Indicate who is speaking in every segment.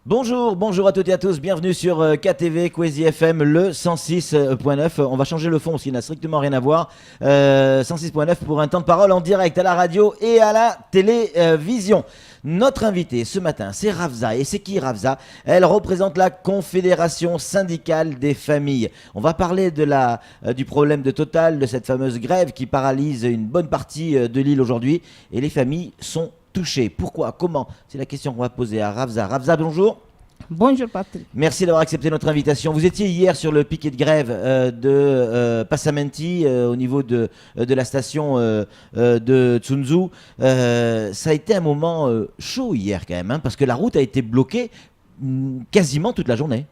Speaker 1: Bonjour à toutes et à tous, bienvenue sur KTV, Kwezi FM, le 106.9. On va changer le fond aussi, il n'a strictement rien à voir. 106.9 pour un temps de parole en direct à la radio et à la télévision. Notre invité ce matin, c'est Ravza. Et c'est qui Ravza? Elle représente la Confédération syndicale des familles. On va parler du problème de Total, de cette fameuse grève qui paralyse une bonne partie de l'île aujourd'hui. Et les familles sont touchées. Pourquoi? Comment? C'est la question qu'on va poser à Ravza. Ravza, bonjour.
Speaker 2: Bonjour Patrick.
Speaker 1: Merci d'avoir accepté notre invitation. Vous étiez hier sur le piquet de grève de Passamenti au niveau de la station de Tsunzu. Ça a été un moment chaud hier quand même, parce que la route a été bloquée quasiment toute la journée.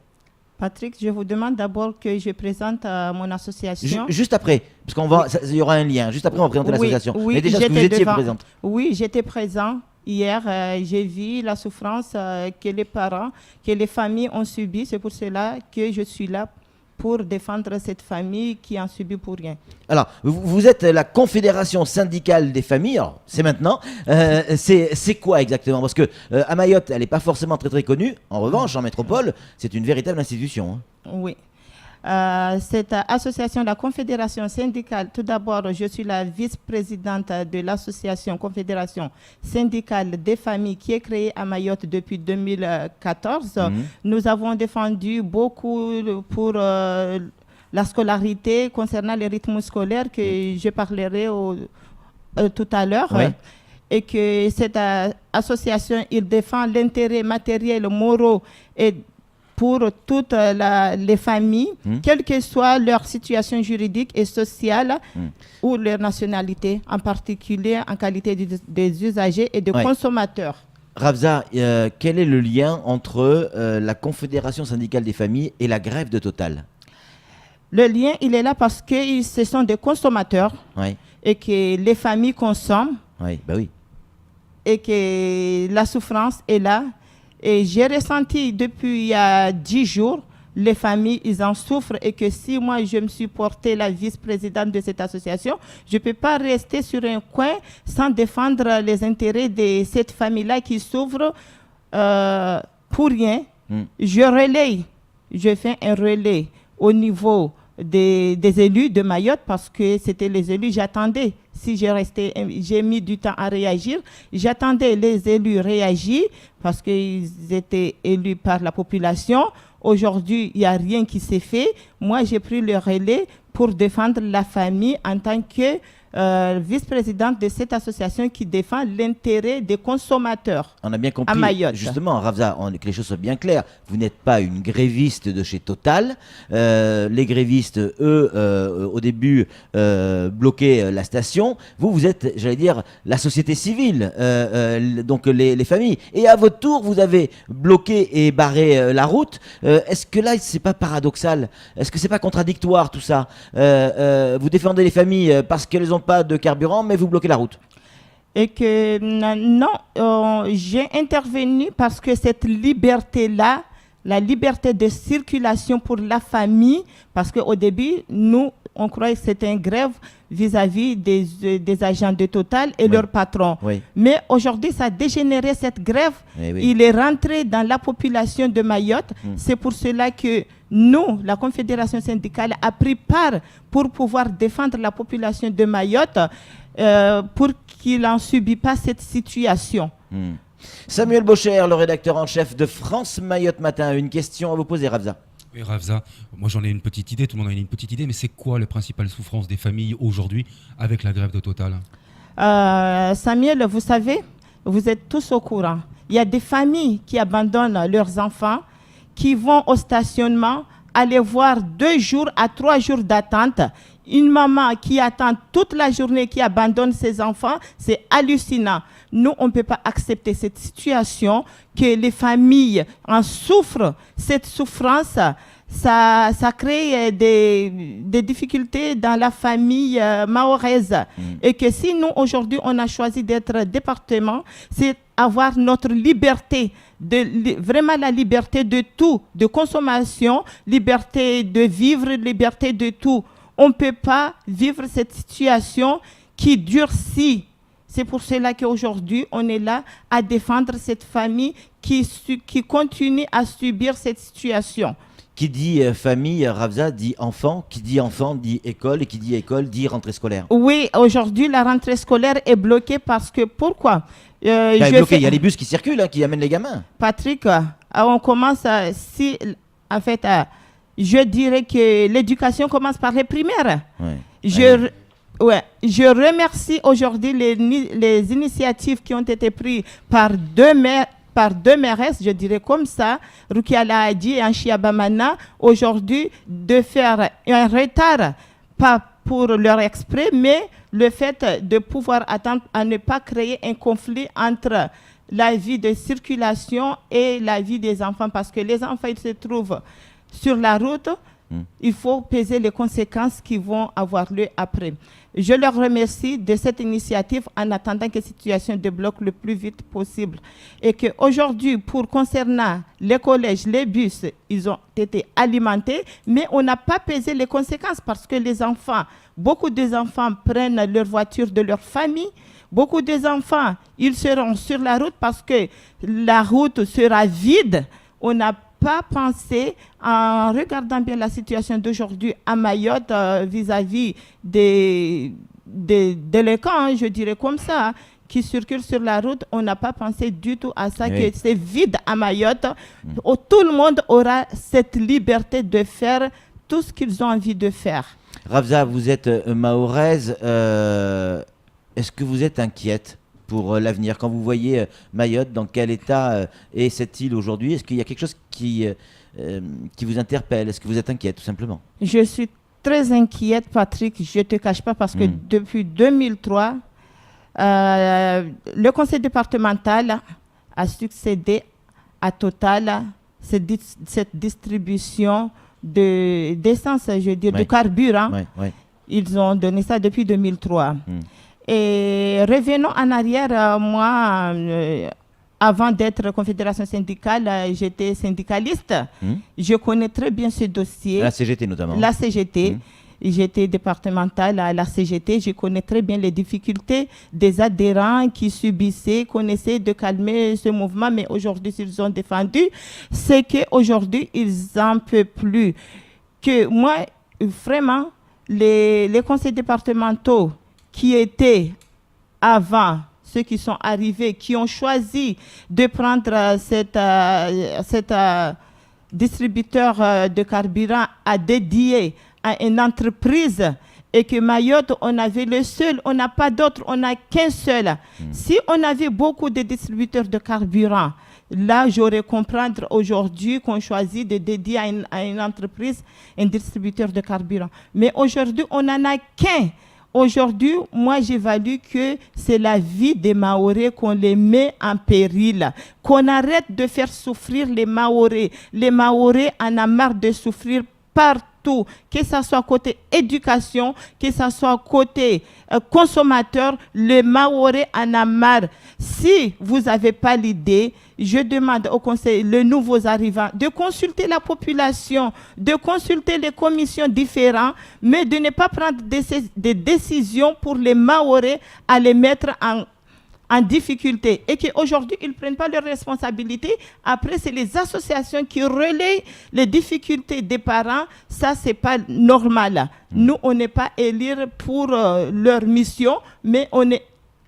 Speaker 2: Patrick, je vous demande d'abord que je présente mon association.
Speaker 1: Juste après, parce qu'il y aura un lien. Juste après, on va présenter l'association.
Speaker 2: Oui,
Speaker 1: mais déjà, est-ce que vous étiez présente?
Speaker 2: Oui, j'étais présent. Hier, j'ai vu la souffrance que les parents, que les familles ont subie. C'est pour cela que je suis là pour défendre cette famille qui en subit pour rien.
Speaker 1: Alors, vous êtes la Confédération syndicale des familles. Alors, c'est maintenant. C'est quoi exactement? Parce que à Mayotte, elle n'est pas forcément très très connue. En revanche, en métropole, c'est une véritable institution.
Speaker 2: Oui. Cette association, la Confédération syndicale, tout d'abord, je suis la vice-présidente de l'association Confédération syndicale des familles qui est créée à Mayotte depuis 2014. Nous avons défendu beaucoup pour la scolarité concernant les rythmes scolaires que je parlerai tout à l'heure. Oui. Et que cette association, il défend l'intérêt matériel, moral et pour toutes les familles, quelle que soit leur situation juridique et sociale ou leur nationalité, en particulier en qualité des usagers et des consommateurs.
Speaker 1: Ravza, quel est le lien entre la Confédération syndicale des familles et la grève de Total?
Speaker 2: Le lien, il est là parce que ce sont des consommateurs et que les familles consomment et que la souffrance est là. Et j'ai ressenti depuis il y a 10 jours, les familles, ils en souffrent et que si moi, je me suis portée la vice-présidente de cette association, je ne peux pas rester sur un coin sans défendre les intérêts de cette famille-là qui souffre pour rien. Je fais un relais au niveau des élus de Mayotte parce que c'était les élus, j'attendais. Si j'ai mis du temps à réagir, j'attendais les élus réagir parce qu'ils étaient élus par la population. Aujourd'hui, il n'y a rien qui s'est fait. Moi, j'ai pris le relais pour défendre la famille en tant que vice-présidente de cette association qui défend l'intérêt des consommateurs.
Speaker 1: On a bien compris,
Speaker 2: à Mayotte.
Speaker 1: Justement, Ravza, que les choses soient bien claires. Vous n'êtes pas une gréviste de chez Total. Les grévistes, eux, au début, bloquaient la station. Vous êtes, j'allais dire, la société civile, donc les familles. Et à votre tour, vous avez bloqué et barré la route. Est-ce que là, c'est pas paradoxal? Est-ce que c'est pas contradictoire tout ça? Vous défendez les familles parce qu'elles ont pas de carburant, mais vous bloquez la route.
Speaker 2: Et que non, j'ai intervenu parce que cette liberté-là, la liberté de circulation pour la famille, parce qu'au début, nous, on croyait que c'était une grève vis-à-vis des agents de Total et leurs patrons. Mais aujourd'hui, ça a dégénéré cette grève. Il est rentré dans la population de Mayotte. C'est pour cela que nous, la Confédération syndicale, a pris part pour pouvoir défendre la population de Mayotte pour qu'il n'en subisse pas cette situation.
Speaker 1: Samuel Bocher, le rédacteur en chef de France Mayotte Matin, une question à vous poser, Ravza.
Speaker 3: Oui, Ravza, moi j'en ai une petite idée, tout le monde en a une petite idée, mais c'est quoi la principale souffrance des familles aujourd'hui avec la grève de Total?
Speaker 2: Samuel, vous savez, vous êtes tous au courant. Il y a des familles qui abandonnent leurs enfants, qui vont au stationnement, aller voir 2 jours à 3 jours d'attente. Une maman qui attend toute la journée, qui abandonne ses enfants, c'est hallucinant. Nous, on ne peut pas accepter cette situation, que les familles en souffrent. Cette souffrance, ça crée des difficultés dans la famille mahoraise. Et que si nous, aujourd'hui, on a choisi d'être département, c'est avoir notre liberté, vraiment la liberté de tout, de consommation, liberté de vivre, liberté de tout. On ne peut pas vivre cette situation qui durcit. C'est pour cela qu'aujourd'hui, on est là à défendre cette famille qui continuent à subir cette situation.
Speaker 1: Qui dit famille, Ravza, dit enfant. Qui dit enfant, dit école. Et qui dit école, dit rentrée scolaire.
Speaker 2: Oui, aujourd'hui, la rentrée scolaire est bloquée parce que, pourquoi
Speaker 1: Il y a les bus qui circulent, qui amènent les gamins.
Speaker 2: Patrick, on commence je dirais que l'éducation commence par les primaires.
Speaker 1: Ouais.
Speaker 2: Je remercie aujourd'hui les initiatives qui ont été prises par deux mairesses, je dirais comme ça, Rukia Lahadi et Anchia Bamana, aujourd'hui de faire un retard, pas pour leur exprès, mais le fait de pouvoir attendre à ne pas créer un conflit entre la vie de circulation et la vie des enfants, parce que les enfants, ils se trouvent sur la route, il faut peser les conséquences qui vont avoir lieu après. Je leur remercie de cette initiative en attendant que la situation débloque le plus vite possible. Et qu'aujourd'hui, concernant les collèges, les bus, ils ont été alimentés, mais on n'a pas pesé les conséquences parce que beaucoup des enfants prennent leur voiture de leur famille. Beaucoup des enfants, ils seront sur la route parce que la route sera vide. On n'a pas pensé, en regardant bien la situation d'aujourd'hui à Mayotte vis-à-vis des délinquants, je dirais comme ça, qui circulent sur la route, on n'a pas pensé du tout à ça, que c'est vide à Mayotte, où tout le monde aura cette liberté de faire tout ce qu'ils ont envie de faire.
Speaker 1: Ravza, vous êtes mahoraise, est-ce que vous êtes inquiète pour l'avenir? Quand vous voyez Mayotte, dans quel état est cette île aujourd'hui? Est-ce qu'il y a quelque chose qui vous interpelle? Est-ce que vous êtes inquiète, tout simplement?
Speaker 2: Je suis très inquiète, Patrick, je ne te cache pas, parce que depuis 2003, le conseil départemental a succédé à Total cette distribution d'essence, je veux dire, de carburant. Ils ont donné ça depuis 2003. Et revenons en arrière, moi, avant d'être confédération syndicale, j'étais syndicaliste. Je connais très bien ce dossier.
Speaker 1: La CGT notamment.
Speaker 2: La CGT. J'étais départementale à la CGT. Je connais très bien les difficultés des adhérents qui subissaient, qu'on essaie de calmer ce mouvement. Mais aujourd'hui, s'ils ont défendu, c'est qu'aujourd'hui, ils n'en peuvent plus. Que moi, vraiment, les conseils départementaux qui étaient avant, ceux qui sont arrivés, qui ont choisi de prendre cet distributeur de carburant à dédier à une entreprise, et que Mayotte, on avait le seul, on n'a pas d'autre, on n'a qu'un seul. Si on avait beaucoup de distributeurs de carburant, là, j'aurais comprendre aujourd'hui qu'on choisit de dédier à une entreprise un distributeur de carburant. Mais aujourd'hui, on n'en a qu'un. Aujourd'hui, moi, j'évalue que c'est la vie des Mahorais qu'on les met en péril, qu'on arrête de faire souffrir les Mahorais. Les Mahorais en ont marre de souffrir partout, que ce soit côté éducation, que ce soit côté consommateur, les Mahorais en ont marre. Si vous n'avez pas l'idée, je demande au conseil, les nouveaux arrivants, de consulter la population, de consulter les commissions différentes, mais de ne pas prendre des décisions pour les Mahorais à les mettre en difficulté. Et qu'aujourd'hui, ils ne prennent pas leurs responsabilités. Après, c'est les associations qui relaient les difficultés des parents. Ça, ce n'est pas normal. Nous, on n'est pas élire pour leur mission, mais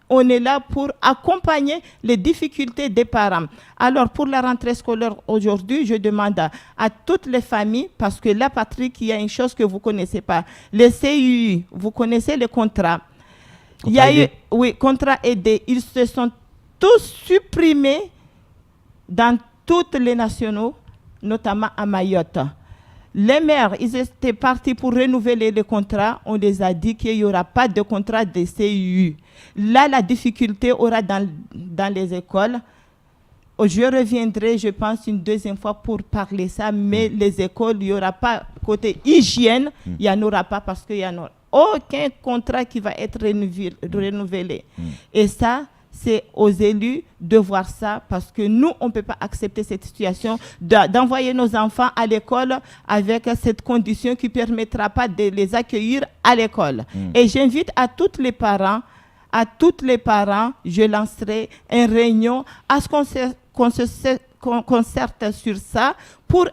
Speaker 2: on est là pour accompagner les difficultés des parents. Alors, pour la rentrée scolaire aujourd'hui, je demande à toutes les familles, parce que là, Patrick, il y a une chose que vous ne connaissez pas. Les CUI, vous connaissez les contrats. Il y a eu, contrats aidés. Ils se sont tous supprimés dans toutes les nationaux, notamment à Mayotte. Les maires, ils étaient partis pour renouveler les contrats. On les a dit qu'il n'y aura pas de contrat de CUI. Là, la difficulté aura dans les écoles. Je reviendrai, je pense, une deuxième fois pour parler ça, mais les écoles, il n'y aura pas, côté hygiène, il n'y en aura pas parce qu'il n'y en aura aucun contrat qui va être renouvelé. Et ça, c'est aux élus de voir ça, parce que nous, on ne peut pas accepter cette situation d'envoyer nos enfants à l'école avec cette condition qui ne permettra pas de les accueillir à l'école. Et j'invite à tous les parents, je lancerai une réunion à ce qu'on se concerte sur ça pour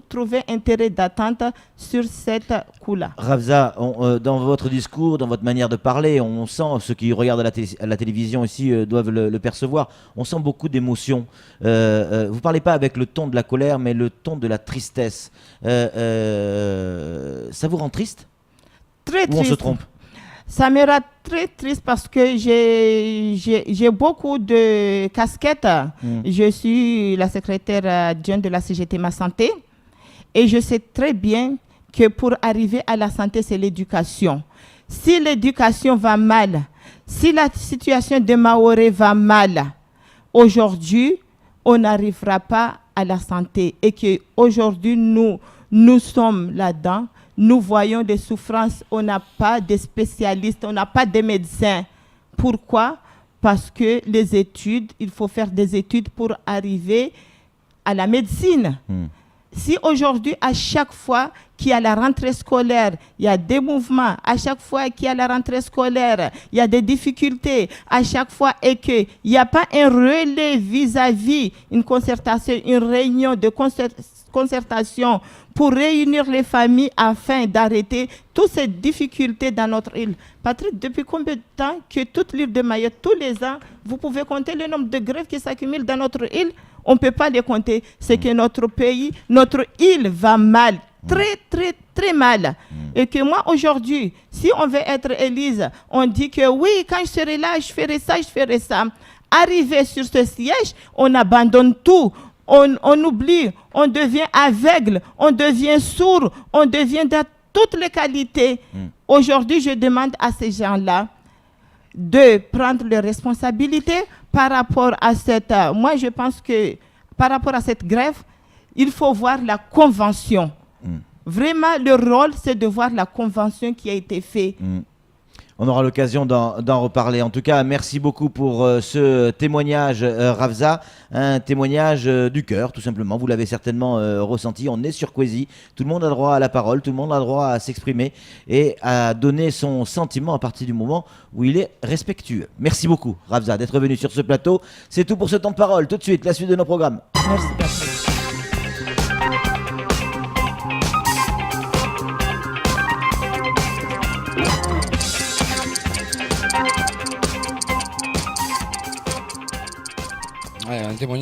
Speaker 2: trouver un terrain d'attente sur cette coup-là.
Speaker 1: Ravza, dans votre discours, dans votre manière de parler, on sent, ceux qui regardent à la télévision ici doivent le percevoir, on sent beaucoup d'émotions. Vous ne parlez pas avec le ton de la colère, mais le ton de la tristesse. Ça vous rend triste?
Speaker 2: Très
Speaker 1: Ou
Speaker 2: triste.
Speaker 1: on se trompe?
Speaker 2: Ça me rend très triste parce que j'ai beaucoup de casquettes. Je suis la secrétaire adjointe de la CGT Ma Santé et je sais très bien que pour arriver à la santé, c'est l'éducation. Si l'éducation va mal, si la situation de Maoré va mal, aujourd'hui, on n'arrivera pas à la santé et qu'aujourd'hui, nous sommes là-dedans. Nous voyons des souffrances, on n'a pas de spécialistes, on n'a pas de médecins. Pourquoi? Parce que les études, il faut faire des études pour arriver à la médecine. Si aujourd'hui, à chaque fois qu'il y a la rentrée scolaire, il y a des mouvements, à chaque fois qu'il y a la rentrée scolaire, il y a des difficultés, à chaque fois et qu'il n'y a pas un relais vis-à-vis une concertation, une réunion de concertation pour réunir les familles afin d'arrêter toutes ces difficultés dans notre île. Patrick, depuis combien de temps que toute l'île de Mayotte, tous les ans, vous pouvez compter le nombre de grèves qui s'accumulent dans notre île? On ne peut pas les compter. C'est que notre pays, notre île va mal, très, très, très mal. Et que moi, aujourd'hui, si on veut être Élise, on dit que oui, quand je serai là, je ferai ça, je ferai ça. Arrivé sur ce siège, on abandonne tout. On oublie, on devient aveugle, on devient sourd, on devient dans toutes les qualités. Aujourd'hui, je demande à ces gens-là de prendre leurs responsabilités par rapport à cette... moi, je pense que par rapport à cette grève, il faut voir la convention. Vraiment, le rôle, c'est de voir la convention qui a été faite.
Speaker 1: On aura l'occasion d'en reparler. En tout cas, merci beaucoup pour ce témoignage, Ravza. Un témoignage du cœur, tout simplement. Vous l'avez certainement ressenti. On est sur Kwezi. Tout le monde a droit à la parole. Tout le monde a droit à s'exprimer et à donner son sentiment à partir du moment où il est respectueux. Merci beaucoup, Ravza, d'être venu sur ce plateau. C'est tout pour ce temps de parole. Tout de suite, la suite de nos programmes.
Speaker 2: Merci, Patrick.
Speaker 4: Ouais, un témoignage.